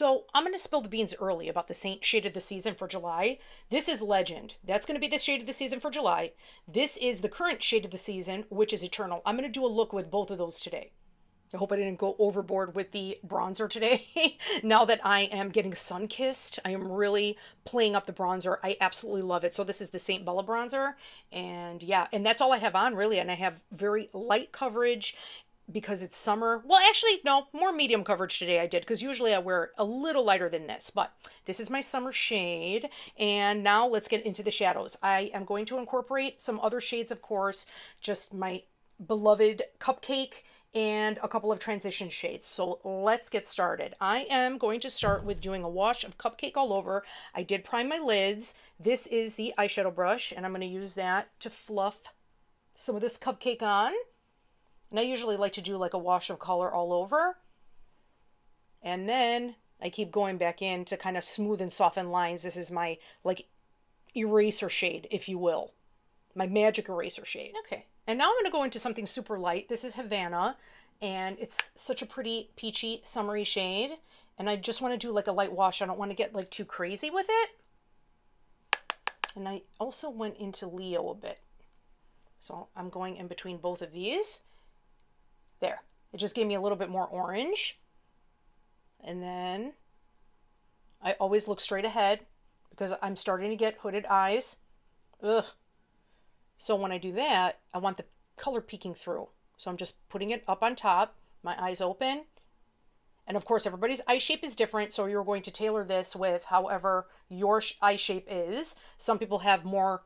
So I'm going to spill the beans early about the Saint shade of the season for July. This is Legend. That's going to be the shade of the season for July. This is the current shade of the season, which is Eternal. I'm going to do a look with both of those today. I hope I didn't go overboard with the bronzer today. Now that I am getting sun-kissed, I am really playing up the bronzer. I absolutely love it. So this is the Seint Balm bronzer. And yeah, and that's all I have on really. And I have very light coverage because it's summer. Well, actually, no, more medium coverage today I did because usually I wear a little lighter than this. But this is my summer shade. And now let's get into the shadows. I am going to incorporate some other shades, of course, just my beloved Cupcake and a couple of transition shades. So let's get started. I am going to start with doing a wash of Cupcake all over. I did prime my lids. This is the eyeshadow brush, and I'm going to use that to fluff some of this Cupcake on. And I usually like to do like a wash of color all over. And then I keep going back in to kind of smooth and soften lines. This is my like eraser shade, if you will. My magic eraser shade. Okay. And now I'm going to go into something super light. This is Havana, and it's such a pretty peachy summery shade. And I just want to do like a light wash. I don't want to get like too crazy with it. And I also went into Leo a bit. So I'm going in between both of these. There. It just gave me a little bit more orange. And then I always look straight ahead because I'm starting to get hooded eyes. Ugh. So when I do that, I want the color peeking through. So I'm just putting it up on top, my eyes open. And of course, everybody's eye shape is different. So you're going to tailor this with however your eye shape is. Some people have more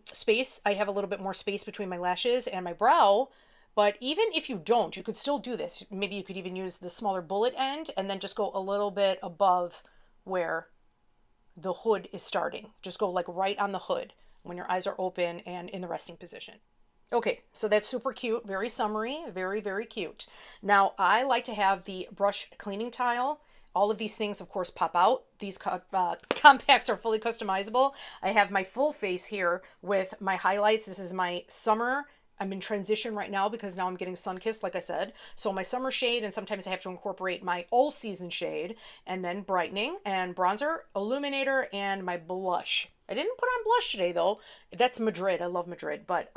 space. I have a little bit more space between my lashes and my brow. But even if you don't, you could still do this. Maybe you could even use the smaller bullet end and then just go a little bit above where the hood is starting. Just go like right on the hood when your eyes are open and in the resting position. Okay, so that's super cute, very summery, very, very cute. Now, I like to have the brush cleaning tile. All of these things, of course, pop out. These compacts are fully customizable. I have my full face here with my highlights. This is my summer. I'm in transition right now because now I'm getting sun-kissed, like I said. So my summer shade, and sometimes I have to incorporate my all-season shade, and then brightening, and bronzer, illuminator, and my blush. I didn't put on blush today, though. That's Madrid. I love Madrid. But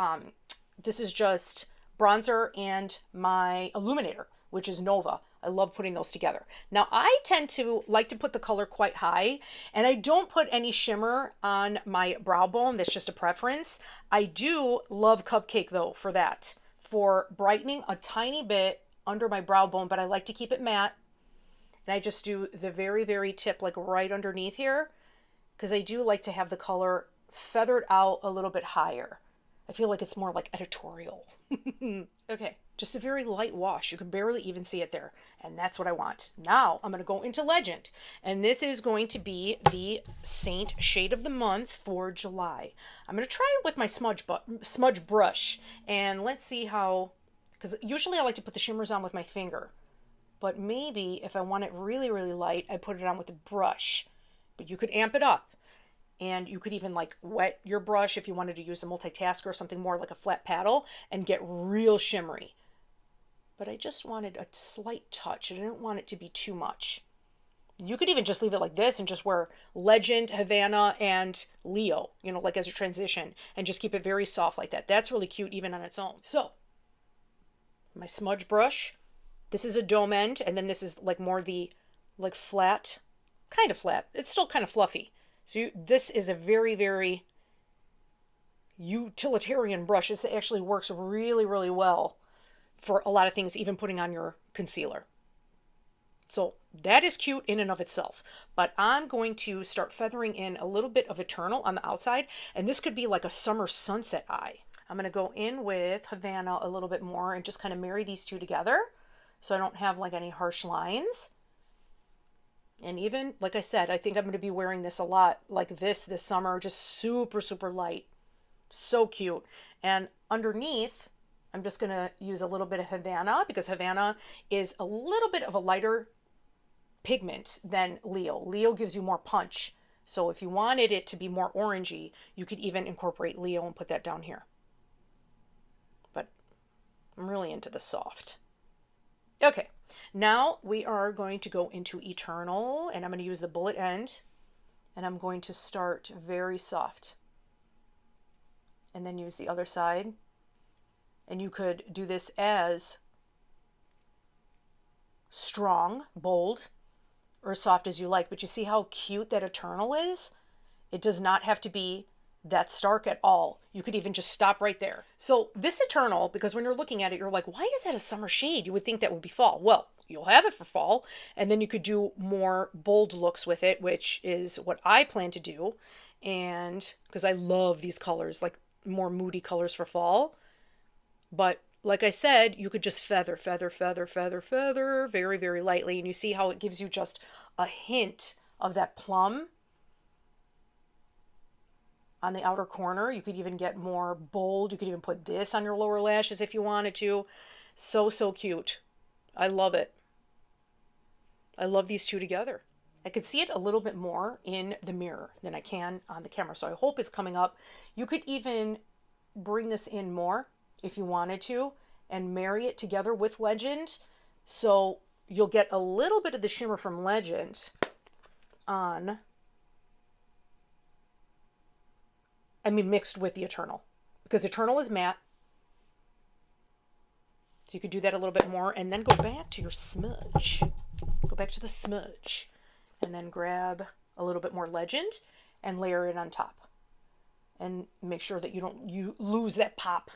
this is just bronzer and my illuminator, which is Nova. I love putting those together. Now, I tend to like to put the color quite high, and I don't put any shimmer on my brow bone. That's just a preference. I do love Cupcake, though, for that. For brightening a tiny bit under my brow bone, but I like to keep it matte. And I just do the very, very tip, like right underneath here, because I do like to have the color feathered out a little bit higher. I feel like it's more like editorial. Okay, just a very light wash. You can barely even see it there. And that's what I want. Now I'm going to go into Legend. And this is going to be the Saint shade of the month for July. I'm going to try it with my smudge brush. And let's see how, because usually I like to put the shimmers on with my finger. But maybe if I want it really, really light, I put it on with a brush. But you could amp it up. And you could even like wet your brush if you wanted to use a multitasker or something more like a flat paddle and get real shimmery. But I just wanted a slight touch. I didn't want it to be too much. You could even just leave it like this and just wear Legend, Havana, and Leo, you know, like as a transition, and just keep it very soft like that. That's really cute even on its own. So my smudge brush, this is a dome end, and then this is like more the like flat, kind of flat. It's still kind of fluffy. So this is a very, very utilitarian brush. This actually works really, really well for a lot of things, even putting on your concealer. So that is cute in and of itself. But I'm going to start feathering in a little bit of Eternal on the outside. And this could be like a summer sunset eye. I'm going to go in with Havana a little bit more and just kind of marry these two together so I don't have like any harsh lines. And even, like I said, I think I'm going to be wearing this a lot like this summer. Just super, super light. So cute. And underneath, I'm just going to use a little bit of Havana because Havana is a little bit of a lighter pigment than Leo. Leo gives you more punch. So if you wanted it to be more orangey, you could even incorporate Leo and put that down here. But I'm really into the soft. Okay, Now we are going to go into Eternal, and I'm going to use the bullet end, and I'm going to start very soft. And then use the other side. And you could do this as strong, bold, or as soft as you like. But you see how cute that Eternal is? It does not have to be that stark at all. You could even just stop right there. So this Eternal, because when you're looking at it, you're like, why is that a summer shade? You would think that would be fall. Well, you'll have it for fall, and then you could do more bold looks with it, which is what I plan to do. And because I love these colors, like more moody colors for fall. But like I said, you could just feather very, very lightly. And you see how it gives you just a hint of that plum on the outer corner. You could even get more bold. You could even put this on your lower lashes if you wanted to. So, so cute. I love it. I love these two together. I could see it a little bit more in the mirror than I can on the camera. So I hope it's coming up. You could even bring this in more if you wanted to and marry it together with Legend. So you'll get a little bit of the shimmer from Legend on, mixed with the Eternal, because Eternal is matte. So you could do that a little bit more and then go back to your smudge. Go back to the smudge and then grab a little bit more Legend and layer it on top. And make sure that you lose that pop,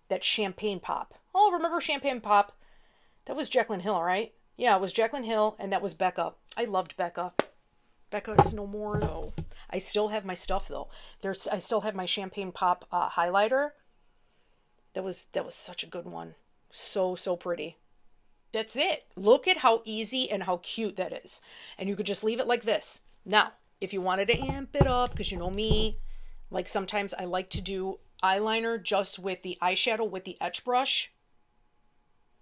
that champagne pop. Oh, remember champagne pop? That was Jaclyn Hill, right? Yeah, it was Jaclyn Hill and that was Becca. I loved Becca. Becca is no more though. I still have my stuff though. I still have my champagne pop highlighter. That was such a good one. So, so pretty. That's it. Look at how easy and how cute that is. And you could just leave it like this. Now, if you wanted to amp it up, because you know me, like sometimes I like to do eyeliner just with the eyeshadow with the Etch brush.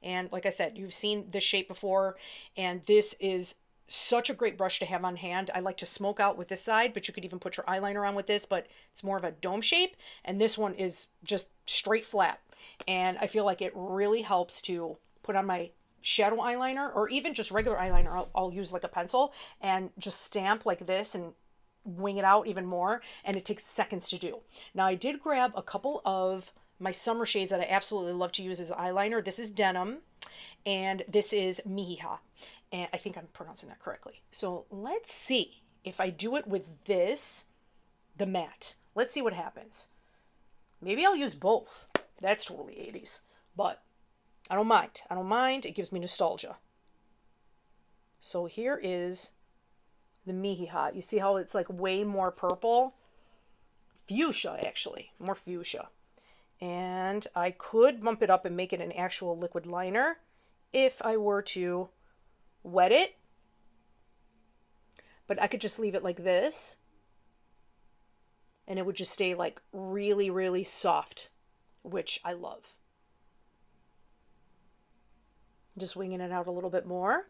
And like I said, you've seen this shape before, and this is such a great brush to have on hand. I like to smoke out with this side, but you could even put your eyeliner on with this, but it's more of a dome shape. And this one is just straight flat. And I feel like it really helps to put on my shadow eyeliner, or even just regular eyeliner. I'll use like a pencil and just stamp like this and wing it out even more. And it takes seconds to do. Now I did grab a couple of my summer shades that I absolutely love to use as eyeliner. This is Denim and this is Hija. And I think I'm pronouncing that correctly. So let's see if I do it with this, the matte. Let's see what happens. Maybe I'll use both. That's totally 80s, but I don't mind. I don't mind. It gives me nostalgia. So here is the Hija. You see how it's like way more purple? Fuchsia, actually. More fuchsia. And I could bump it up and make it an actual liquid liner if I were to wet it. But I could just leave it like this. And it would just stay like really, really soft, which I love. Just winging it out a little bit more.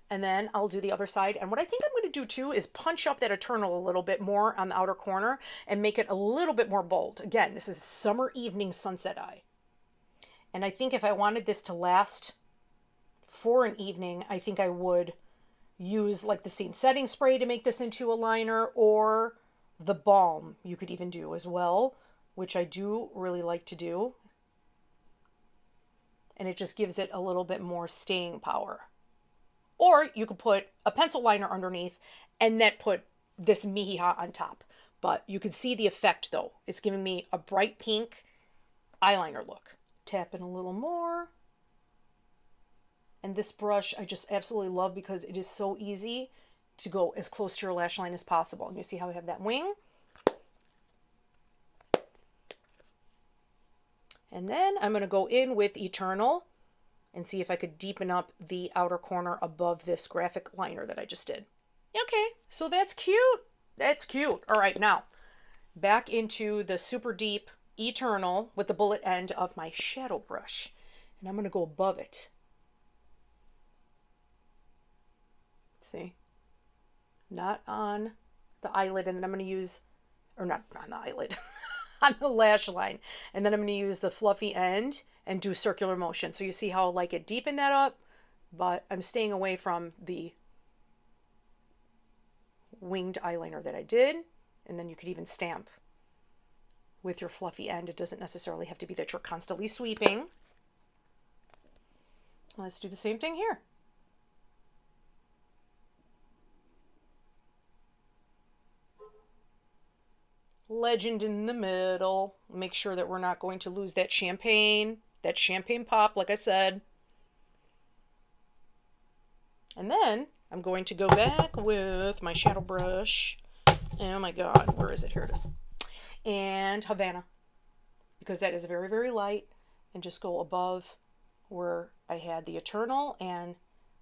And then I'll do the other side. And what I think I'm going to do too is punch up that Eternal a little bit more on the outer corner and make it a little bit more bold. Again, this is Summer Evening Sunset Eye. And I think if I wanted this to last for an evening, I think I would use like the Seint setting spray to make this into a liner, or the balm you could even do as well, which I do really like to do. And it just gives it a little bit more staying power. Or you could put a pencil liner underneath and then put this Hija on top. But you can see the effect though. It's giving me a bright pink eyeliner look. Tap in a little more. And this brush I just absolutely love because it is so easy to go as close to your lash line as possible. And you see how I have that wing? And then I'm going to go in with Eternal and see if I could deepen up the outer corner above this graphic liner that I just did. Okay, so that's cute. That's cute. All right, now back into the super deep Eternal with the bullet end of my shadow brush. And I'm going to go above it. See? Not on the eyelid, and then I'm going to use, or not on the eyelid, on the lash line. And then I'm going to use the fluffy end and do circular motion. So you see how I like it deepen that up, but I'm staying away from the winged eyeliner that I did. And then you could even stamp with your fluffy end. It doesn't necessarily have to be that you're constantly sweeping. Let's do the same thing here. Legend in the middle. Make sure that we're not going to lose that champagne pop, like I said. And then I'm going to go back with my shadow brush. Oh my God, where is it? Here it is. And Havana, because that is very, very light, and just go above where I had the Eternal and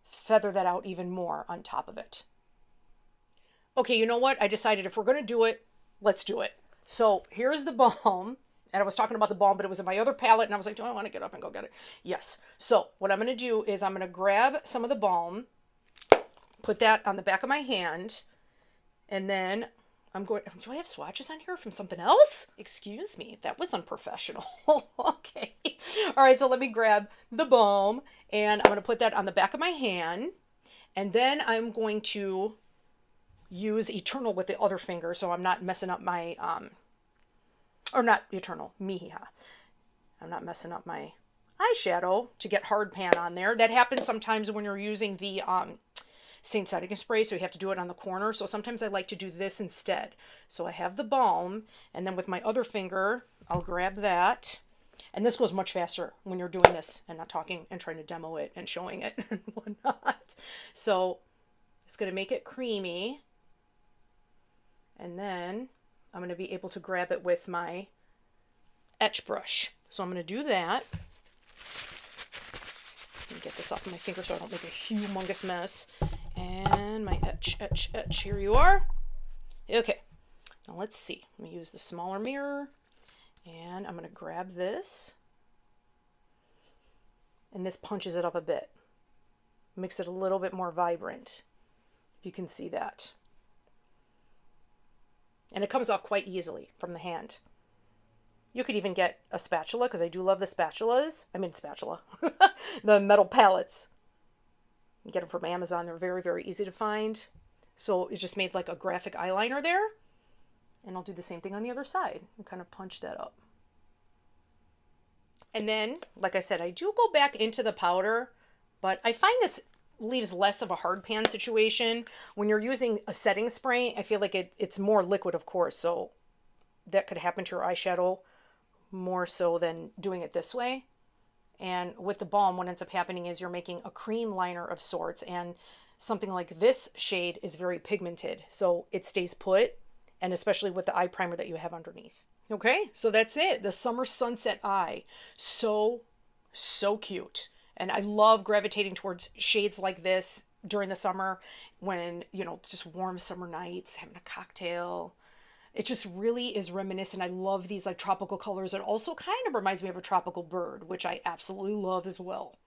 feather that out even more on top of it. Okay, you know what? I decided if we're going to do it, let's do it. So here's the balm. And I was talking about the balm, but it was in my other palette, and I was like, do I want to get up and go get it? Yes. So what I'm going to do is I'm going to grab some of the balm, put that on the back of my hand, and then I'm going, do I have swatches on here from something else? Excuse me, that was unprofessional. Okay. All right, so let me grab the balm, and I'm going to put that on the back of my hand, and then I'm going to use Eternal with the other finger so I'm not messing up my, or not Eternal, Hija. I'm not messing up my eyeshadow to get hard pan on there. That happens sometimes when you're using the Seint setting spray, so you have to do it on the corner. So sometimes I like to do this instead. So I have the balm, and then with my other finger, I'll grab that. And this goes much faster when you're doing this and not talking and trying to demo it and showing it and whatnot. So it's going to make it creamy. And then I'm going to be able to grab it with my Etch brush. So I'm going to do that. Let me get this off of my finger so I don't make a humongous mess. And my Etch, Etch, Etch. Here you are. Okay. Now let's see. Let me use the smaller mirror. And I'm going to grab this. And this punches it up a bit. Makes it a little bit more vibrant. You can see that. And it comes off quite easily from the hand. You could even get a spatula, because I do love the spatulas. I mean spatula. The metal palettes. You get them from Amazon. They're very, very easy to find. So it just made like a graphic eyeliner there. And I'll do the same thing on the other side and kind of punch that up. And then, like I said, I do go back into the powder, but I find this leaves less of a hard pan situation. When you're using a setting spray, I feel like it's more liquid, of course, so that could happen to your eyeshadow more so than doing it this way. And with the balm, what ends up happening is you're making a cream liner of sorts, and something like this shade is very pigmented, so it stays put, and especially with the eye primer that you have underneath. Okay, so that's it. The Summer Sunset Eye. So cute. And I love gravitating towards shades like this during the summer when, you know, just warm summer nights, having a cocktail. It just really is reminiscent. I love these like tropical colors. It also kind of reminds me of a tropical bird, which I absolutely love as well.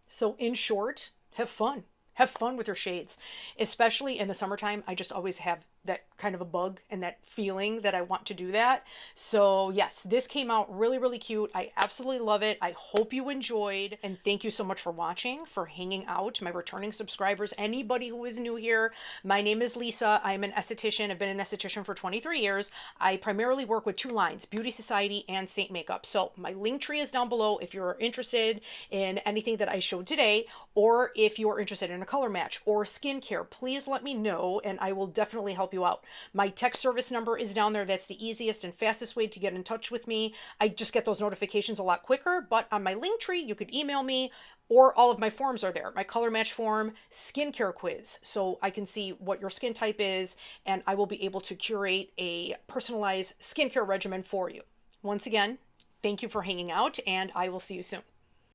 So in short, have fun. Have fun with your shades, especially in the summertime. I just always have that kind of a bug and that feeling that I want to do that. So yes, this came out really, really cute. I absolutely love it. I hope you enjoyed, and thank you so much for watching, for hanging out, my returning subscribers, anybody who is new here. My name is Lisa. I'm an esthetician. I've been an esthetician for 23 years. I primarily work with two lines, Beauty Society and Seint Makeup. So my link tree is down below if you're interested in anything that I showed today, or if you are interested in a color match or skincare, please let me know and I will definitely help you out. My text service number is down there. That's the easiest and fastest way to get in touch with me. I just get those notifications a lot quicker, but on my link tree, you could email me, or all of my forms are there. My color match form, skincare quiz, so I can see what your skin type is, and I will be able to curate a personalized skincare regimen for you. Once again, thank you for hanging out, and I will see you soon.